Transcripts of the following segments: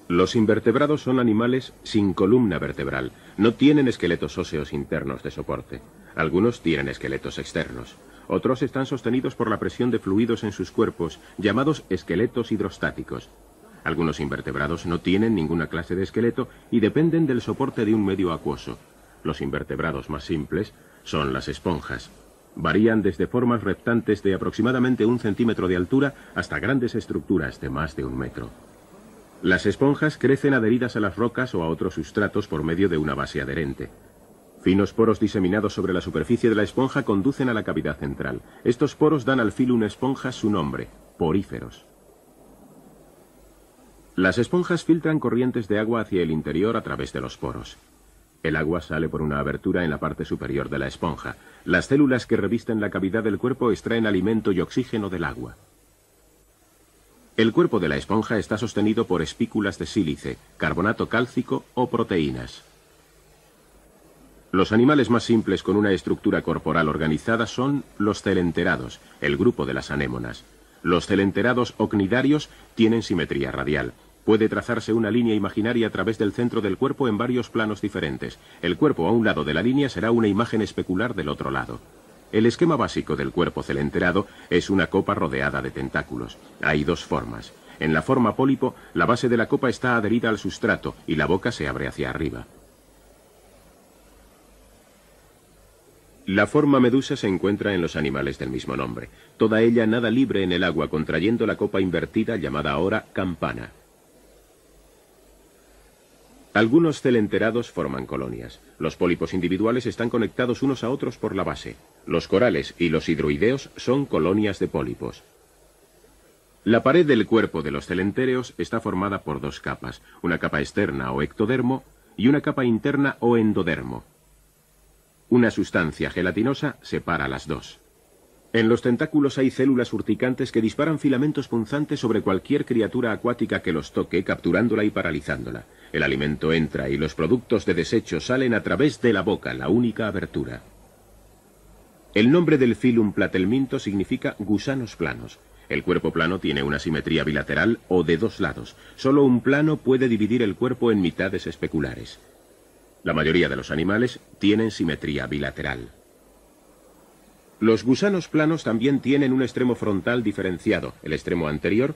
Los invertebrados son animales sin columna vertebral. No tienen esqueletos óseos internos de soporte. Algunos tienen esqueletos externos. Otros están sostenidos por la presión de fluidos en sus cuerpos, llamados esqueletos hidrostáticos. Algunos invertebrados no tienen ninguna clase de esqueleto y dependen del soporte de un medio acuoso. Los invertebrados más simples son las esponjas. Varían desde formas reptantes de aproximadamente 1 centímetro de altura hasta grandes estructuras de más de 1 metro. Las esponjas crecen adheridas a las rocas o a otros sustratos por medio de una base adherente. Finos poros diseminados sobre la superficie de la esponja conducen a la cavidad central. Estos poros dan al filum esponjas su nombre, poríferos. Las esponjas filtran corrientes de agua hacia el interior a través de los poros. El agua sale por una abertura en la parte superior de la esponja. Las células que revisten la cavidad del cuerpo extraen alimento y oxígeno del agua. El cuerpo de la esponja está sostenido por espículas de sílice, carbonato cálcico o proteínas. Los animales más simples con una estructura corporal organizada son los celenterados, el grupo de las anémonas. Los celenterados ocnidarios tienen simetría radial. Puede trazarse una línea imaginaria a través del centro del cuerpo en varios planos diferentes. El cuerpo a un lado de la línea será una imagen especular del otro lado. El esquema básico del cuerpo celenterado es una copa rodeada de tentáculos. Hay 2 formas. En la forma pólipo, la base de la copa está adherida al sustrato y la boca se abre hacia arriba. La forma medusa se encuentra en los animales del mismo nombre. Toda ella nada libre en el agua, contrayendo la copa invertida llamada ahora campana. Algunos celenterados forman colonias. Los pólipos individuales están conectados unos a otros por la base. Los corales y los hidroideos son colonias de pólipos. La pared del cuerpo de los celentéreos está formada por 2 capas, una capa externa o ectodermo y una capa interna o endodermo. Una sustancia gelatinosa separa las 2. En los tentáculos hay células urticantes que disparan filamentos punzantes sobre cualquier criatura acuática que los toque, capturándola y paralizándola. El alimento entra y los productos de desecho salen a través de la boca, la única abertura. El nombre del filum Platelminto significa gusanos planos. El cuerpo plano tiene una simetría bilateral o de 2 lados. Solo un plano puede dividir el cuerpo en mitades especulares. La mayoría de los animales tienen simetría bilateral. Los gusanos planos también tienen un extremo frontal diferenciado, el extremo anterior,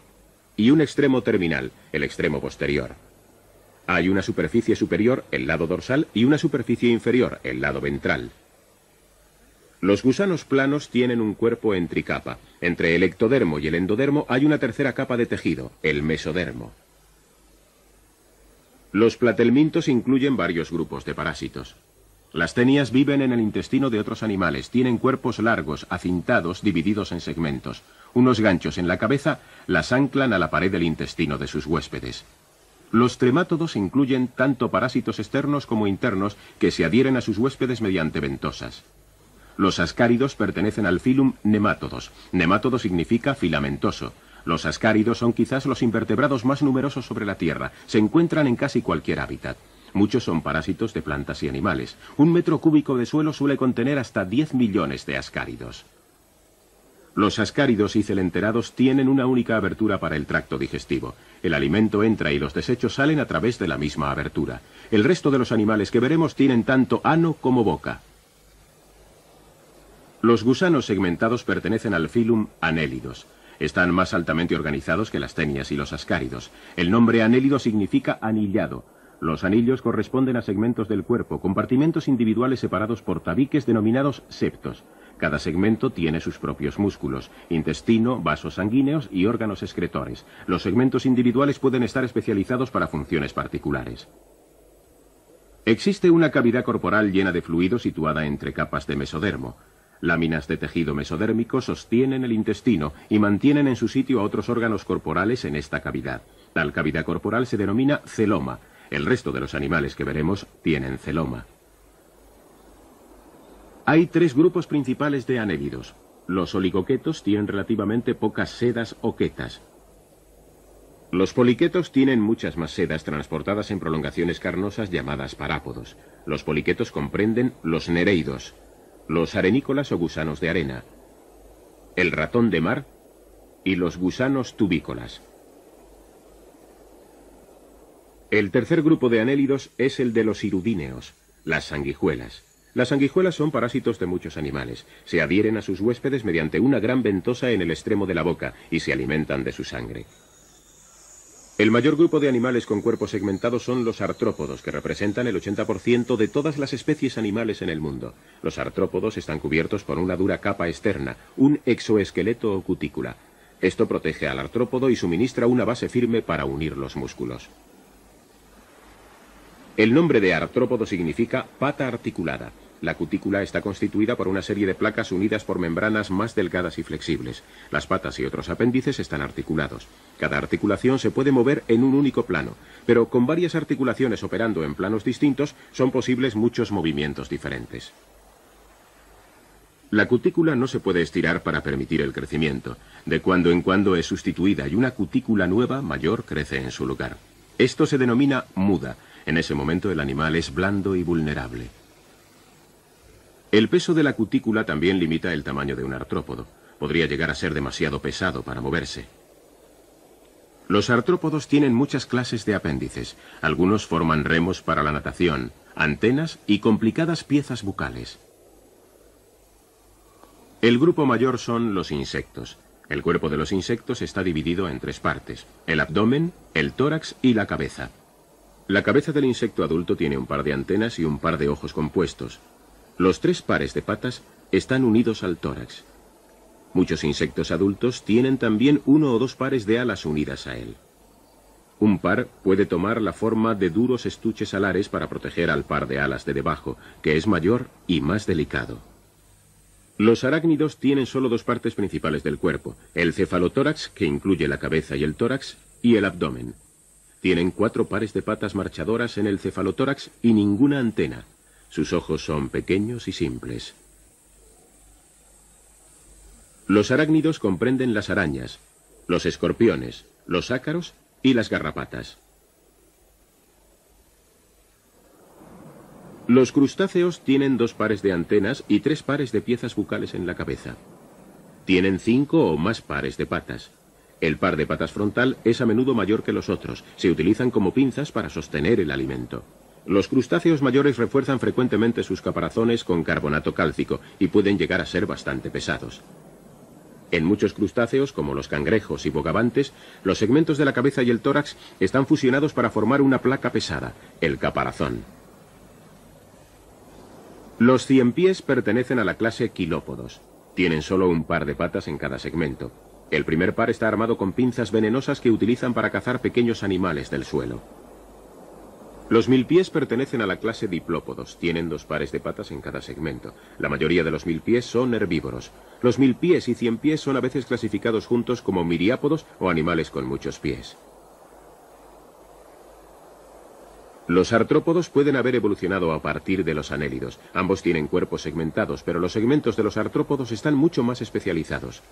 y un extremo terminal, el extremo posterior. Hay una superficie superior, el lado dorsal, y una superficie inferior, el lado ventral. Los gusanos planos tienen un cuerpo en tricapa. Entre el ectodermo y el endodermo hay una tercera capa de tejido, el mesodermo. Los platelmintos incluyen varios grupos de parásitos. Las tenias viven en el intestino de otros animales, tienen cuerpos largos, acintados, divididos en segmentos. Unos ganchos en la cabeza las anclan a la pared del intestino de sus huéspedes. Los tremátodos incluyen tanto parásitos externos como internos que se adhieren a sus huéspedes mediante ventosas. Los ascáridos pertenecen al filum Nemátodos. Nemátodo significa filamentoso. Los ascáridos son quizás los invertebrados más numerosos sobre la Tierra. Se encuentran en casi cualquier hábitat. Muchos son parásitos de plantas y animales. 1 metro cúbico de suelo suele contener hasta 10 millones de ascáridos. Los ascáridos y celenterados tienen una única abertura para el tracto digestivo. El alimento entra y los desechos salen a través de la misma abertura. El resto de los animales que veremos tienen tanto ano como boca. Los gusanos segmentados pertenecen al filum Anélidos. Están más altamente organizados que las tenias y los ascáridos. El nombre anélido significa anillado. Los anillos corresponden a segmentos del cuerpo, compartimentos individuales separados por tabiques denominados septos. Cada segmento tiene sus propios músculos, intestino, vasos sanguíneos y órganos excretores. Los segmentos individuales pueden estar especializados para funciones particulares. Existe una cavidad corporal llena de fluido situada entre capas de mesodermo. Láminas de tejido mesodérmico sostienen el intestino y mantienen en su sitio a otros órganos corporales en esta cavidad. Tal cavidad corporal se denomina celoma. El resto de los animales que veremos tienen celoma. Hay 3 grupos principales de anélidos. Los oligoquetos tienen relativamente pocas sedas o quetas. Los poliquetos tienen muchas más sedas transportadas en prolongaciones carnosas llamadas parápodos. Los poliquetos comprenden los nereidos, los arenícolas o gusanos de arena, el ratón de mar y los gusanos tubícolas. El tercer grupo de anélidos es el de los hirudíneos, las sanguijuelas. Las sanguijuelas son parásitos de muchos animales. Se adhieren a sus huéspedes mediante una gran ventosa en el extremo de la boca y se alimentan de su sangre. El mayor grupo de animales con cuerpos segmentados son los artrópodos, que representan el 80% de todas las especies animales en el mundo. Los artrópodos están cubiertos por una dura capa externa, un exoesqueleto o cutícula. Esto protege al artrópodo y suministra una base firme para unir los músculos. El nombre de artrópodo significa pata articulada. La cutícula está constituida por una serie de placas unidas por membranas más delgadas y flexibles. Las patas y otros apéndices están articulados. Cada articulación se puede mover en un único plano, pero con varias articulaciones operando en planos distintos son posibles muchos movimientos diferentes. La cutícula no se puede estirar para permitir el crecimiento. De cuando en cuando es sustituida y una cutícula nueva, mayor, crece en su lugar. Esto se denomina muda. En ese momento el animal es blando y vulnerable. El peso de la cutícula también limita el tamaño de un artrópodo. Podría llegar a ser demasiado pesado para moverse. Los artrópodos tienen muchas clases de apéndices. Algunos forman remos para la natación, antenas y complicadas piezas bucales. El grupo mayor son los insectos. El cuerpo de los insectos está dividido en tres partes: el abdomen, el tórax y la cabeza. La cabeza del insecto adulto tiene un par de antenas y un par de ojos compuestos. Los tres pares de patas están unidos al tórax. Muchos insectos adultos tienen también uno o dos pares de alas unidas a él. Un par puede tomar la forma de duros estuches alares para proteger al par de alas de debajo, que es mayor y más delicado. Los arácnidos tienen solo dos partes principales del cuerpo: el cefalotórax, que incluye la cabeza y el tórax, y el abdomen. Tienen 4 pares de patas marchadoras en el cefalotórax y ninguna antena. Sus ojos son pequeños y simples. Los arácnidos comprenden las arañas, los escorpiones, los ácaros y las garrapatas. Los crustáceos tienen 2 pares de antenas y 3 pares de piezas bucales en la cabeza. Tienen 5 o más pares de patas. El par de patas frontal es a menudo mayor que los otros. Se utilizan como pinzas para sostener el alimento. Los crustáceos mayores refuerzan frecuentemente sus caparazones con carbonato cálcico y pueden llegar a ser bastante pesados. En muchos crustáceos, como los cangrejos y bogavantes, los segmentos de la cabeza y el tórax están fusionados para formar una placa pesada, el caparazón. Los ciempiés pertenecen a la clase quilópodos. Tienen solo un par de patas en cada segmento. El primer par está armado con pinzas venenosas que utilizan para cazar pequeños animales del suelo. Los milpiés pertenecen a la clase diplópodos. Tienen 2 pares de patas en cada segmento. La mayoría de los milpiés son herbívoros. Los milpiés y ciempiés son a veces clasificados juntos como miriápodos o animales con muchos pies. Los artrópodos pueden haber evolucionado a partir de los anélidos. Ambos tienen cuerpos segmentados, pero los segmentos de los artrópodos están mucho más especializados.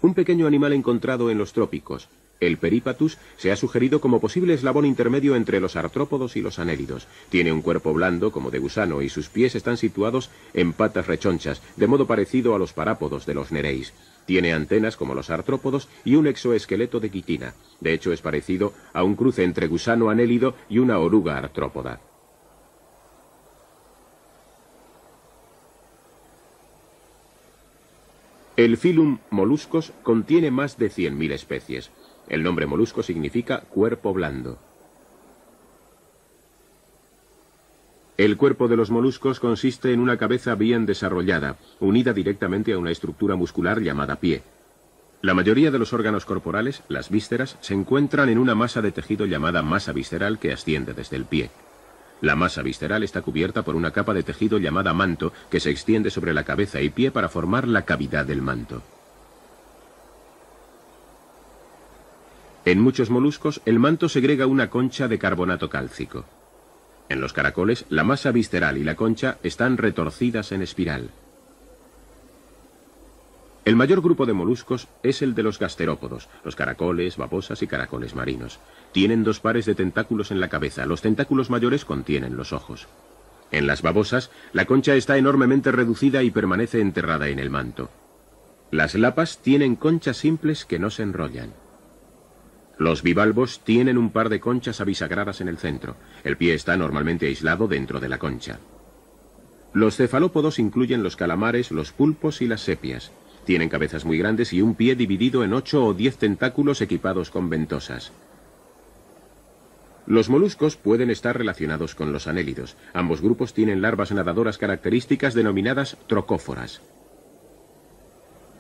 Un pequeño animal encontrado en los trópicos, el Peripatus, se ha sugerido como posible eslabón intermedio entre los artrópodos y los anélidos. Tiene un cuerpo blando como de gusano y sus pies están situados en patas rechonchas, de modo parecido a los parápodos de los nereis. Tiene antenas como los artrópodos y un exoesqueleto de quitina. De hecho, es parecido a un cruce entre gusano anélido y una oruga artrópoda. El filum Moluscos contiene más de 100.000 especies. El nombre molusco significa cuerpo blando. El cuerpo de los moluscos consiste en una cabeza bien desarrollada, unida directamente a una estructura muscular llamada pie. La mayoría de los órganos corporales, las vísceras, se encuentran en una masa de tejido llamada masa visceral que asciende desde el pie. La masa visceral está cubierta por una capa de tejido llamada manto que se extiende sobre la cabeza y pie para formar la cavidad del manto. En muchos moluscos, el manto segrega una concha de carbonato cálcico. En los caracoles, la masa visceral y la concha están retorcidas en espiral. El mayor grupo de moluscos es el de los gasterópodos, los caracoles, babosas y caracoles marinos. Tienen 2 pares de tentáculos en la cabeza. Los tentáculos mayores contienen los ojos. En las babosas, la concha está enormemente reducida y permanece enterrada en el manto. Las lapas tienen conchas simples que no se enrollan. Los bivalvos tienen un par de conchas abisagradas en el centro. El pie está normalmente aislado dentro de la concha. Los cefalópodos incluyen los calamares, los pulpos y las sepias. Tienen cabezas muy grandes y un pie dividido en 8 o 10 tentáculos equipados con ventosas. Los moluscos pueden estar relacionados con los anélidos. Ambos grupos tienen larvas nadadoras características denominadas trocóforas.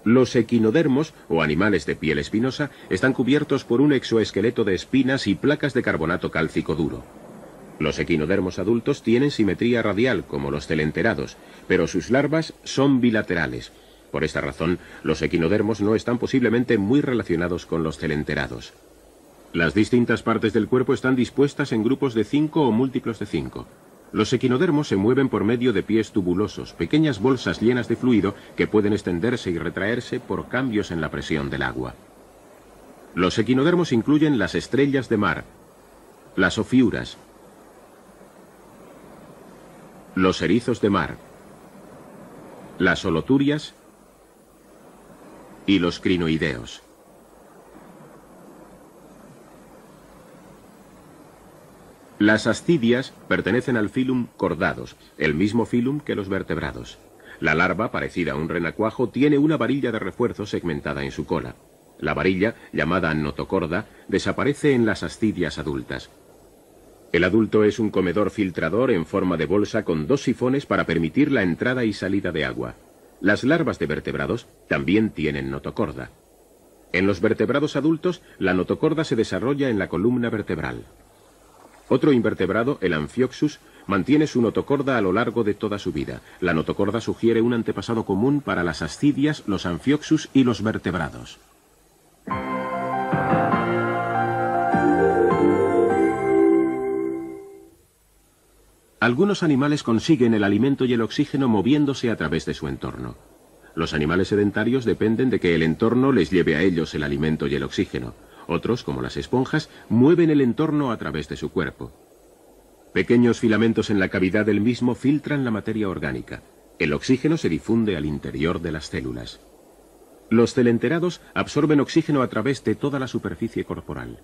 Los equinodermos, o animales de piel espinosa, están cubiertos por un exoesqueleto de espinas y placas de carbonato cálcico duro. Los equinodermos adultos tienen simetría radial, como los celenterados, pero sus larvas son bilaterales. Por esta razón, los equinodermos no están posiblemente muy relacionados con los celenterados. Las distintas partes del cuerpo están dispuestas en grupos de 5 o múltiplos de 5. Los equinodermos se mueven por medio de pies tubulosos, pequeñas bolsas llenas de fluido que pueden extenderse y retraerse por cambios en la presión del agua. Los equinodermos incluyen las estrellas de mar, las ofiuras, los erizos de mar, las holoturias y los crinoideos. Las ascidias pertenecen al filum Chordados, el mismo filum que los vertebrados. La larva, parecida a un renacuajo, tiene una varilla de refuerzo segmentada en su cola. La varilla, llamada notocorda, desaparece en las ascidias adultas. El adulto es un comedor filtrador en forma de bolsa con 2 sifones para permitir la entrada y salida de agua. Las larvas de vertebrados también tienen notocorda. En los vertebrados adultos, la notocorda se desarrolla en la columna vertebral. Otro invertebrado, el Amphioxus, mantiene su notocorda a lo largo de toda su vida. La notocorda sugiere un antepasado común para las ascidias, los Amphioxus y los vertebrados. Algunos animales consiguen el alimento y el oxígeno moviéndose a través de su entorno. Los animales sedentarios dependen de que el entorno les lleve a ellos el alimento y el oxígeno. Otros, como las esponjas, mueven el entorno a través de su cuerpo. Pequeños filamentos en la cavidad del mismo filtran la materia orgánica. El oxígeno se difunde al interior de las células. Los celenterados absorben oxígeno a través de toda la superficie corporal.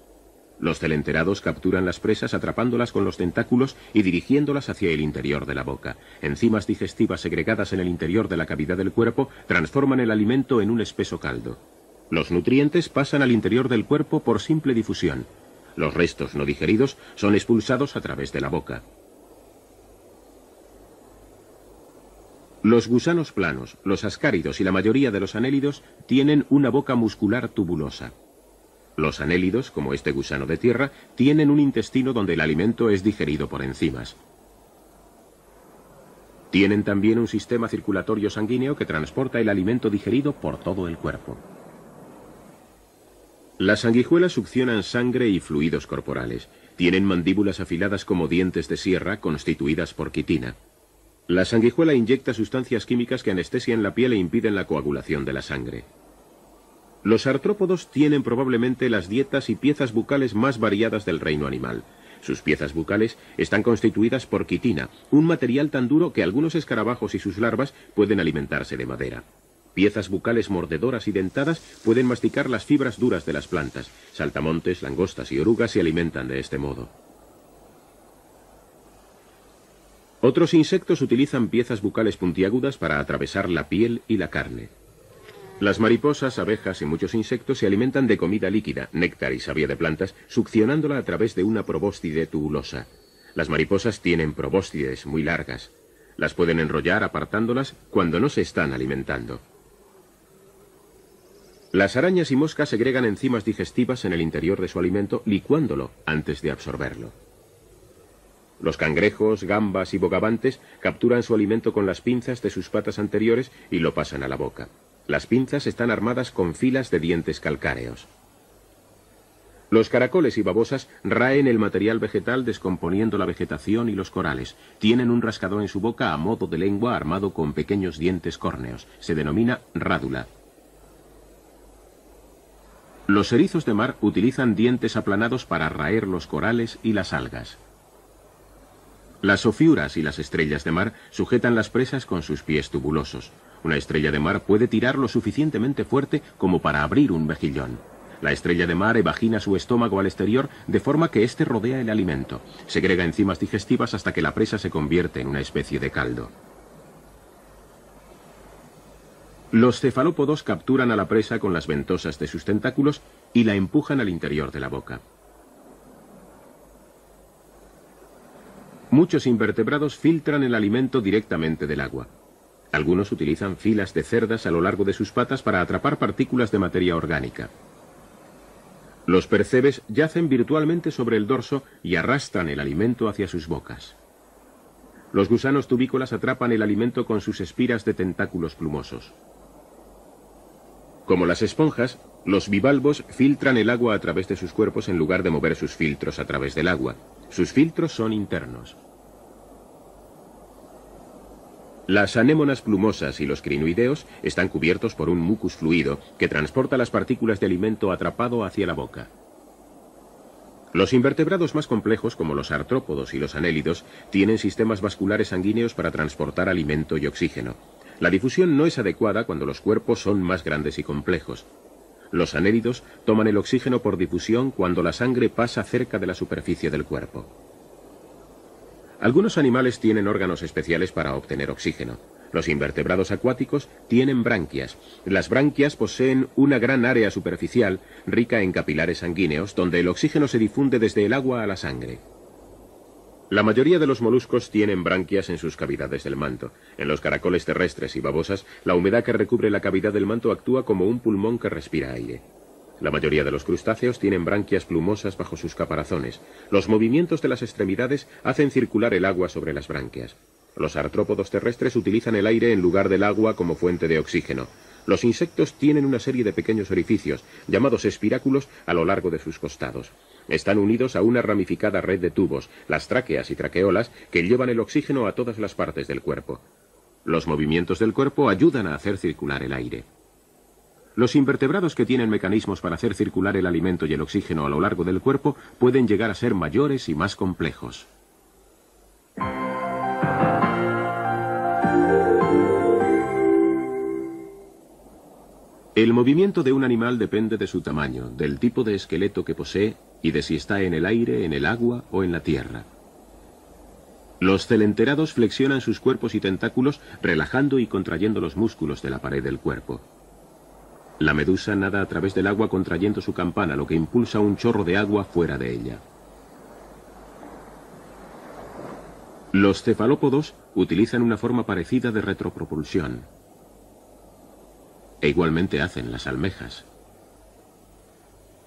Los celenterados capturan las presas atrapándolas con los tentáculos y dirigiéndolas hacia el interior de la boca. Enzimas digestivas segregadas en el interior de la cavidad del cuerpo transforman el alimento en un espeso caldo. Los nutrientes pasan al interior del cuerpo por simple difusión. Los restos no digeridos son expulsados a través de la boca. Los gusanos planos, los ascáridos y la mayoría de los anélidos tienen una boca muscular tubulosa. Los anélidos, como este gusano de tierra, tienen un intestino donde el alimento es digerido por enzimas. Tienen también un sistema circulatorio sanguíneo que transporta el alimento digerido por todo el cuerpo. Las sanguijuelas succionan sangre y fluidos corporales. Tienen mandíbulas afiladas como dientes de sierra constituidas por quitina. La sanguijuela inyecta sustancias químicas que anestesian la piel e impiden la coagulación de la sangre. Los artrópodos tienen probablemente las dietas y piezas bucales más variadas del reino animal. Sus piezas bucales están constituidas por quitina, un material tan duro que algunos escarabajos y sus larvas pueden alimentarse de madera. Piezas bucales mordedoras y dentadas pueden masticar las fibras duras de las plantas. Saltamontes, langostas y orugas se alimentan de este modo. Otros insectos utilizan piezas bucales puntiagudas para atravesar la piel y la carne. Las mariposas, abejas y muchos insectos se alimentan de comida líquida, néctar y savia de plantas, succionándola a través de una probóscide tubulosa. Las mariposas tienen probóscides muy largas. Las pueden enrollar apartándolas cuando no se están alimentando. Las arañas y moscas segregan enzimas digestivas en el interior de su alimento, licuándolo antes de absorberlo. Los cangrejos, gambas y bogavantes capturan su alimento con las pinzas de sus patas anteriores y lo pasan a la boca. Las pinzas están armadas con filas de dientes calcáreos. Los caracoles y babosas raen el material vegetal descomponiendo la vegetación y los corales. Tienen un rascador en su boca a modo de lengua armado con pequeños dientes córneos. Se denomina rádula. Los erizos de mar utilizan dientes aplanados para raer los corales y las algas. Las ofiuras y las estrellas de mar sujetan las presas con sus pies tubulosos. Una estrella de mar puede tirar lo suficientemente fuerte como para abrir un mejillón. La estrella de mar evagina su estómago al exterior de forma que éste rodea el alimento. Segrega enzimas digestivas hasta que la presa se convierte en una especie de caldo. Los cefalópodos capturan a la presa con las ventosas de sus tentáculos y la empujan al interior de la boca. Muchos invertebrados filtran el alimento directamente del agua. Algunos utilizan filas de cerdas a lo largo de sus patas para atrapar partículas de materia orgánica. Los percebes yacen virtualmente sobre el dorso y arrastran el alimento hacia sus bocas. Los gusanos tubícolas atrapan el alimento con sus espiras de tentáculos plumosos. Como las esponjas, los bivalvos filtran el agua a través de sus cuerpos en lugar de mover sus filtros a través del agua. Sus filtros son internos. Las anémonas plumosas y los crinoideos están cubiertos por un mucus fluido que transporta las partículas de alimento atrapado hacia la boca. Los invertebrados más complejos, como los artrópodos y los anélidos, tienen sistemas vasculares sanguíneos para transportar alimento y oxígeno. La difusión no es adecuada cuando los cuerpos son más grandes y complejos. Los anélidos toman el oxígeno por difusión cuando la sangre pasa cerca de la superficie del cuerpo. Algunos animales tienen órganos especiales para obtener oxígeno. Los invertebrados acuáticos tienen branquias. Las branquias poseen una gran área superficial, rica en capilares sanguíneos, donde el oxígeno se difunde desde el agua a la sangre. La mayoría de los moluscos tienen branquias en sus cavidades del manto. En los caracoles terrestres y babosas, la humedad que recubre la cavidad del manto actúa como un pulmón que respira aire. La mayoría de los crustáceos tienen branquias plumosas bajo sus caparazones. Los movimientos de las extremidades hacen circular el agua sobre las branquias. Los artrópodos terrestres utilizan el aire en lugar del agua como fuente de oxígeno. Los insectos tienen una serie de pequeños orificios, llamados espiráculos, a lo largo de sus costados. Están unidos a una ramificada red de tubos, las tráqueas y traqueolas, que llevan el oxígeno a todas las partes del cuerpo. Los movimientos del cuerpo ayudan a hacer circular el aire. Los invertebrados que tienen mecanismos para hacer circular el alimento y el oxígeno a lo largo del cuerpo pueden llegar a ser mayores y más complejos. El movimiento de un animal depende de su tamaño, del tipo de esqueleto que posee y de si está en el aire, en el agua o en la tierra. Los celenterados flexionan sus cuerpos y tentáculos relajando y contrayendo los músculos de la pared del cuerpo. La medusa nada a través del agua contrayendo su campana, lo que impulsa un chorro de agua fuera de ella. Los cefalópodos utilizan una forma parecida de retropropulsión. E igualmente hacen las almejas.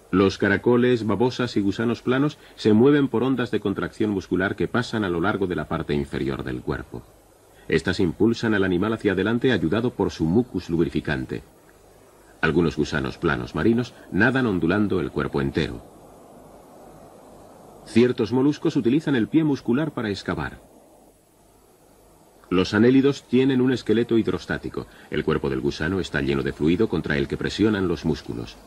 Los caracoles, babosas y gusanos planos se mueven por ondas de contracción muscular que pasan a lo largo de la parte inferior del cuerpo. Estas impulsan al animal hacia adelante ayudado por su mucus lubrificante. Algunos gusanos planos marinos nadan ondulando el cuerpo entero. Ciertos moluscos utilizan el pie muscular para excavar. Los anélidos tienen un esqueleto hidrostático. El cuerpo del gusano está lleno de fluido contra el que presionan los músculos.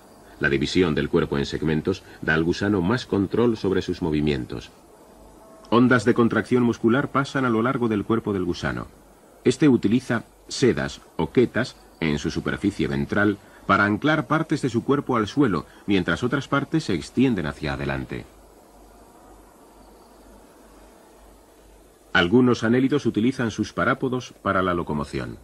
La división del cuerpo en segmentos da al gusano más control sobre sus movimientos. Ondas de contracción muscular pasan a lo largo del cuerpo del gusano. Este utiliza sedas o quetas en su superficie ventral para anclar partes de su cuerpo al suelo, mientras otras partes se extienden hacia adelante. Algunos anélidos utilizan sus parápodos para la locomoción.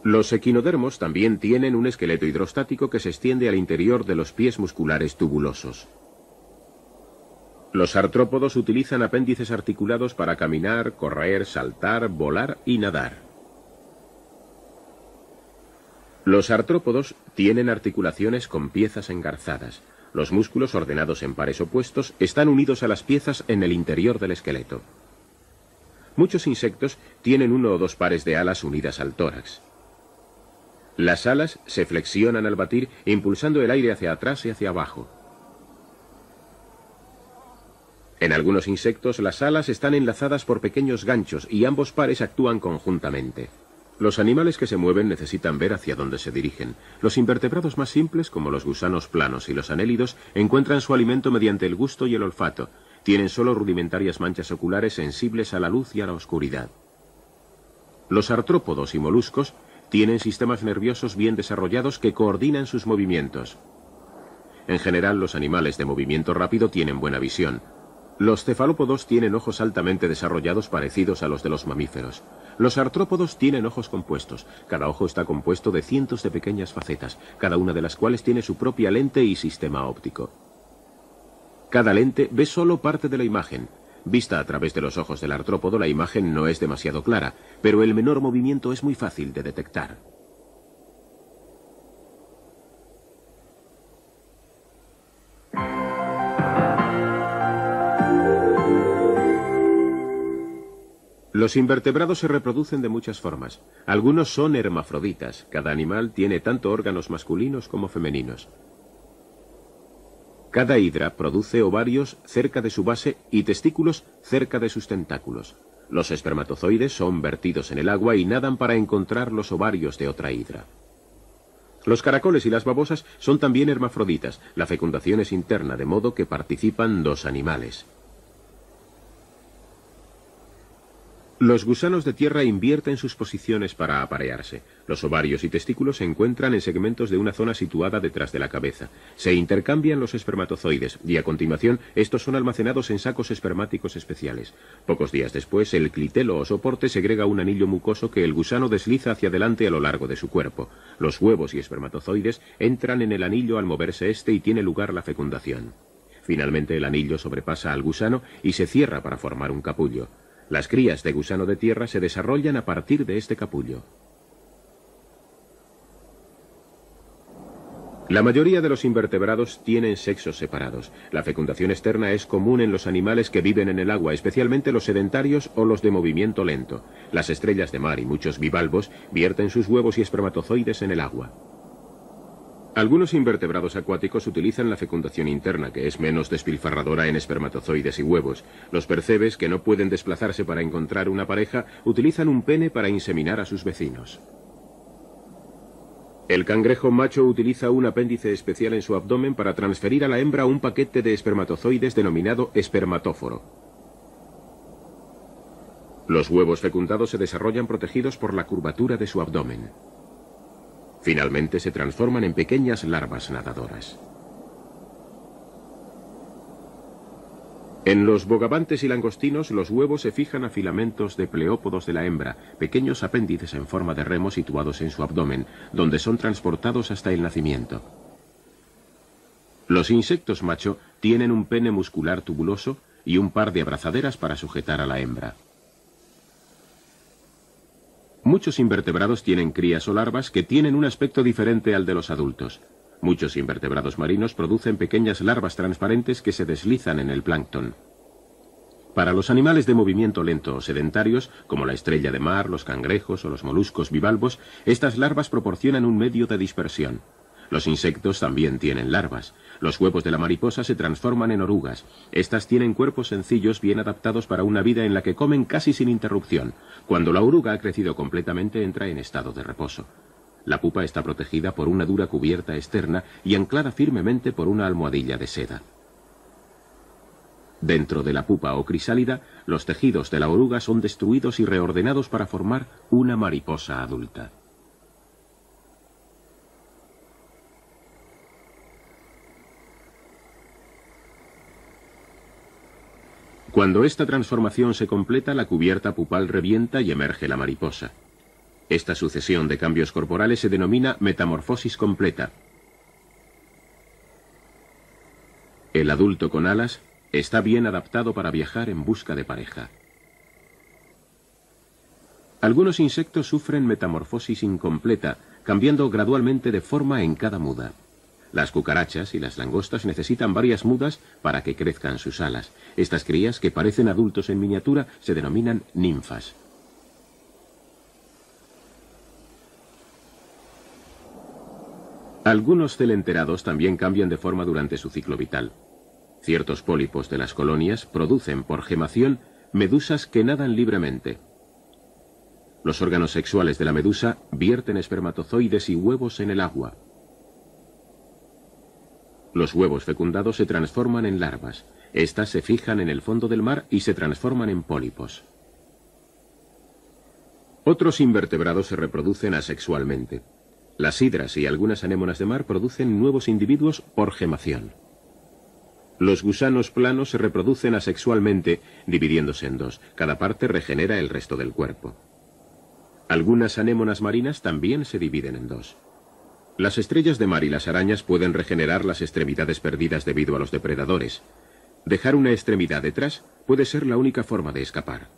Los equinodermos también tienen un esqueleto hidrostático que se extiende al interior de los pies musculares tubulosos. Los artrópodos utilizan apéndices articulados para caminar, correr, saltar, volar y nadar. Los artrópodos tienen articulaciones con piezas engarzadas. Los músculos ordenados en pares opuestos están unidos a las piezas en el interior del esqueleto. Muchos insectos tienen uno o dos pares de alas unidas al tórax. Las alas se flexionan al batir, impulsando el aire hacia atrás y hacia abajo. En algunos insectos las alas están enlazadas por pequeños ganchos y ambos pares actúan conjuntamente. Los animales que se mueven necesitan ver hacia dónde se dirigen. Los invertebrados más simples, como los gusanos planos y los anélidos, encuentran su alimento mediante el gusto y el olfato. Tienen solo rudimentarias manchas oculares sensibles a la luz y a la oscuridad. Los artrópodos y moluscos Tienen sistemas nerviosos bien desarrollados que coordinan sus movimientos. En general, los animales de movimiento rápido tienen buena visión. Los cefalópodos tienen ojos altamente desarrollados parecidos a los de los mamíferos. Los artrópodos tienen ojos compuestos. Cada ojo está compuesto de cientos de pequeñas facetas, cada una de las cuales tiene su propia lente y sistema óptico. Cada lente ve solo parte de la imagen. Vista a través de los ojos del artrópodo, la imagen no es demasiado clara, pero el menor movimiento es muy fácil de detectar. Los invertebrados se reproducen de muchas formas. Algunos son hermafroditas. Cada animal tiene tanto órganos masculinos como femeninos. Cada hidra produce ovarios cerca de su base y testículos cerca de sus tentáculos. Los espermatozoides son vertidos en el agua y nadan para encontrar los ovarios de otra hidra. Los caracoles y las babosas son también hermafroditas. La fecundación es interna, de modo que participan dos animales. Los gusanos de tierra invierten sus posiciones para aparearse. Los ovarios y testículos se encuentran en segmentos de una zona situada detrás de la cabeza. Se intercambian los espermatozoides y a continuación estos son almacenados en sacos espermáticos especiales. Pocos días después, el clitelo o soporte segrega un anillo mucoso que el gusano desliza hacia adelante a lo largo de su cuerpo. Los huevos y espermatozoides entran en el anillo al moverse este y tiene lugar la fecundación. Finalmente el anillo sobrepasa al gusano y se cierra para formar un capullo. Las crías de gusano de tierra se desarrollan a partir de este capullo. La mayoría de los invertebrados tienen sexos separados. La fecundación externa es común en los animales que viven en el agua, especialmente los sedentarios o los de movimiento lento. Las estrellas de mar y muchos bivalvos vierten sus huevos y espermatozoides en el agua. Algunos invertebrados acuáticos utilizan la fecundación interna, que es menos despilfarradora en espermatozoides y huevos. Los percebes, que no pueden desplazarse para encontrar una pareja, utilizan un pene para inseminar a sus vecinos. El cangrejo macho utiliza un apéndice especial en su abdomen para transferir a la hembra un paquete de espermatozoides denominado espermatóforo. Los huevos fecundados se desarrollan protegidos por la curvatura de su abdomen. Finalmente se transforman en pequeñas larvas nadadoras. En los bogavantes y langostinos, los huevos se fijan a filamentos de pleópodos de la hembra, pequeños apéndices en forma de remo situados en su abdomen, donde son transportados hasta el nacimiento. Los insectos macho tienen un pene muscular tubuloso y un par de abrazaderas para sujetar a la hembra. Muchos invertebrados tienen crías o larvas que tienen un aspecto diferente al de los adultos. Muchos invertebrados marinos producen pequeñas larvas transparentes que se deslizan en el plancton. Para los animales de movimiento lento o sedentarios, como la estrella de mar, los cangrejos o los moluscos bivalvos, estas larvas proporcionan un medio de dispersión. Los insectos también tienen larvas. Los huevos de la mariposa se transforman en orugas. Estas tienen cuerpos sencillos bien adaptados para una vida en la que comen casi sin interrupción. Cuando la oruga ha crecido completamente, entra en estado de reposo. La pupa está protegida por una dura cubierta externa y anclada firmemente por una almohadilla de seda. Dentro de la pupa o crisálida, los tejidos de la oruga son destruidos y reordenados para formar una mariposa adulta. Cuando esta transformación se completa, la cubierta pupal revienta y emerge la mariposa. Esta sucesión de cambios corporales se denomina metamorfosis completa. El adulto con alas está bien adaptado para viajar en busca de pareja. Algunos insectos sufren metamorfosis incompleta, cambiando gradualmente de forma en cada muda. Las cucarachas y las langostas necesitan varias mudas para que crezcan sus alas. Estas crías, que parecen adultos en miniatura, se denominan ninfas. Algunos celenterados también cambian de forma durante su ciclo vital. Ciertos pólipos de las colonias producen por gemación medusas que nadan libremente. Los órganos sexuales de la medusa vierten espermatozoides y huevos en el agua. Los huevos fecundados se transforman en larvas. Estas se fijan en el fondo del mar y se transforman en pólipos. Otros invertebrados se reproducen asexualmente. Las hidras y algunas anémonas de mar producen nuevos individuos por gemación. Los gusanos planos se reproducen asexualmente, dividiéndose en dos. Cada parte regenera el resto del cuerpo. Algunas anémonas marinas también se dividen en dos. Las estrellas de mar y las arañas pueden regenerar las extremidades perdidas debido a los depredadores. Dejar una extremidad detrás puede ser la única forma de escapar.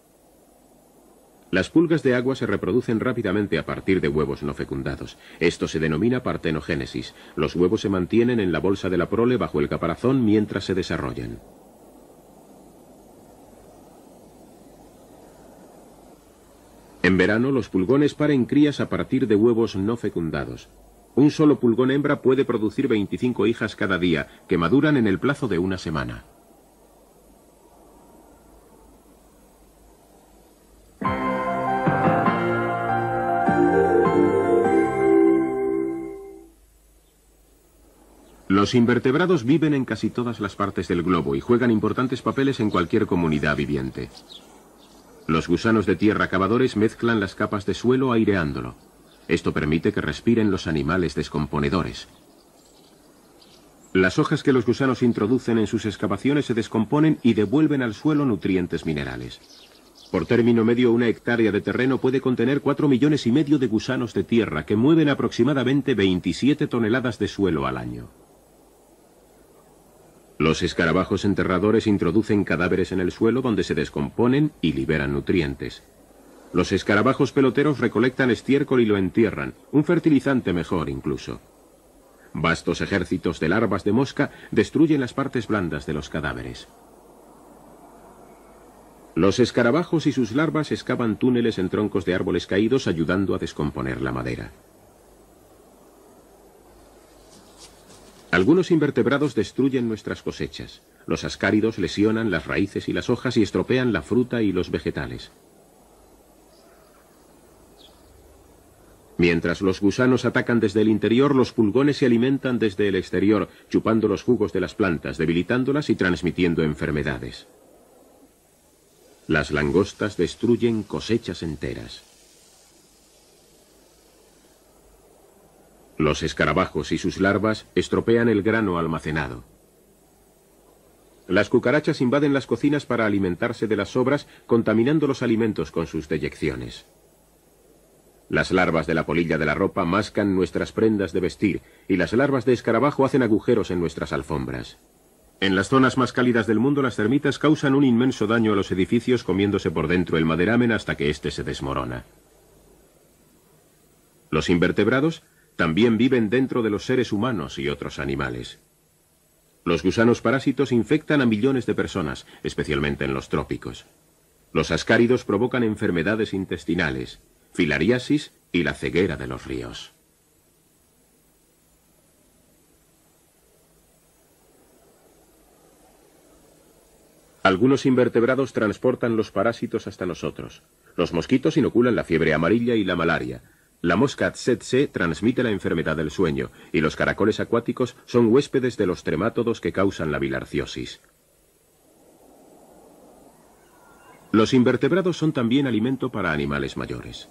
Las pulgas de agua se reproducen rápidamente a partir de huevos no fecundados. Esto se denomina partenogénesis. Los huevos se mantienen en la bolsa de la prole bajo el caparazón mientras se desarrollan. En verano, los pulgones paren crías a partir de huevos no fecundados. Un solo pulgón hembra puede producir 25 hijas cada día, que maduran en el plazo de una semana. Los invertebrados viven en casi todas las partes del globo y juegan importantes papeles en cualquier comunidad viviente. Los gusanos de tierra cavadores mezclan las capas de suelo aireándolo. Esto permite que respiren los animales descomponedores. Las hojas que los gusanos introducen en sus excavaciones se descomponen y devuelven al suelo nutrientes minerales. Por término medio, una hectárea de terreno puede contener 4,5 millones de gusanos de tierra que mueven aproximadamente 27 toneladas de suelo al año. Los escarabajos enterradores introducen cadáveres en el suelo donde se descomponen y liberan nutrientes. Los escarabajos peloteros recolectan estiércol y lo entierran, un fertilizante mejor incluso. Vastos ejércitos de larvas de mosca destruyen las partes blandas de los cadáveres. Los escarabajos y sus larvas excavan túneles en troncos de árboles caídos ayudando a descomponer la madera. Algunos invertebrados destruyen nuestras cosechas. Los ascáridos lesionan las raíces y las hojas y estropean la fruta y los vegetales. Mientras los gusanos atacan desde el interior, los pulgones se alimentan desde el exterior, chupando los jugos de las plantas, debilitándolas y transmitiendo enfermedades. Las langostas destruyen cosechas enteras. Los escarabajos y sus larvas estropean el grano almacenado. Las cucarachas invaden las cocinas para alimentarse de las sobras, contaminando los alimentos con sus deyecciones. Las larvas de la polilla de la ropa mascan nuestras prendas de vestir, y las larvas de escarabajo hacen agujeros en nuestras alfombras. En las zonas más cálidas del mundo, las termitas causan un inmenso daño a los edificios comiéndose por dentro el maderamen hasta que éste se desmorona. Los invertebrados también viven dentro de los seres humanos y otros animales. Los gusanos parásitos infectan a millones de personas, especialmente en los trópicos. Los ascáridos provocan enfermedades intestinales, filariasis y la ceguera de los ríos. Algunos invertebrados transportan los parásitos hasta nosotros. Los mosquitos inoculan la fiebre amarilla y la malaria. La mosca tsetse transmite la enfermedad del sueño, y los caracoles acuáticos son huéspedes de los tremátodos que causan la bilarciosis. Los invertebrados son también alimento para animales mayores.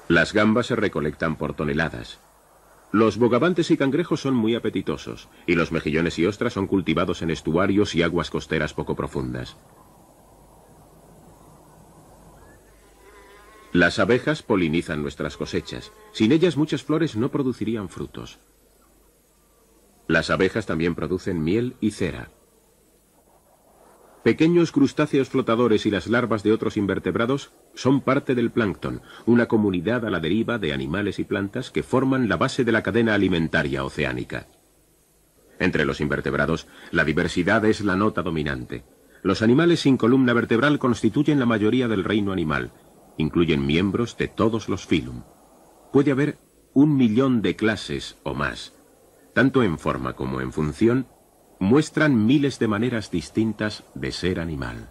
Las gambas se recolectan por toneladas. Los bogavantes y cangrejos son muy apetitosos, y los mejillones y ostras son cultivados en estuarios y aguas costeras poco profundas. Las abejas polinizan nuestras cosechas. Sin ellas muchas flores no producirían frutos. Las abejas también producen miel y cera. Pequeños crustáceos flotadores y las larvas de otros invertebrados son parte del plancton, una comunidad a la deriva de animales y plantas que forman la base de la cadena alimentaria oceánica. Entre los invertebrados, la diversidad es la nota dominante. Los animales sin columna vertebral constituyen la mayoría del reino animal. Incluyen miembros de todos los filum. Puede haber 1 millón de clases o más. Tanto en forma como en función, muestran miles de maneras distintas de ser animal.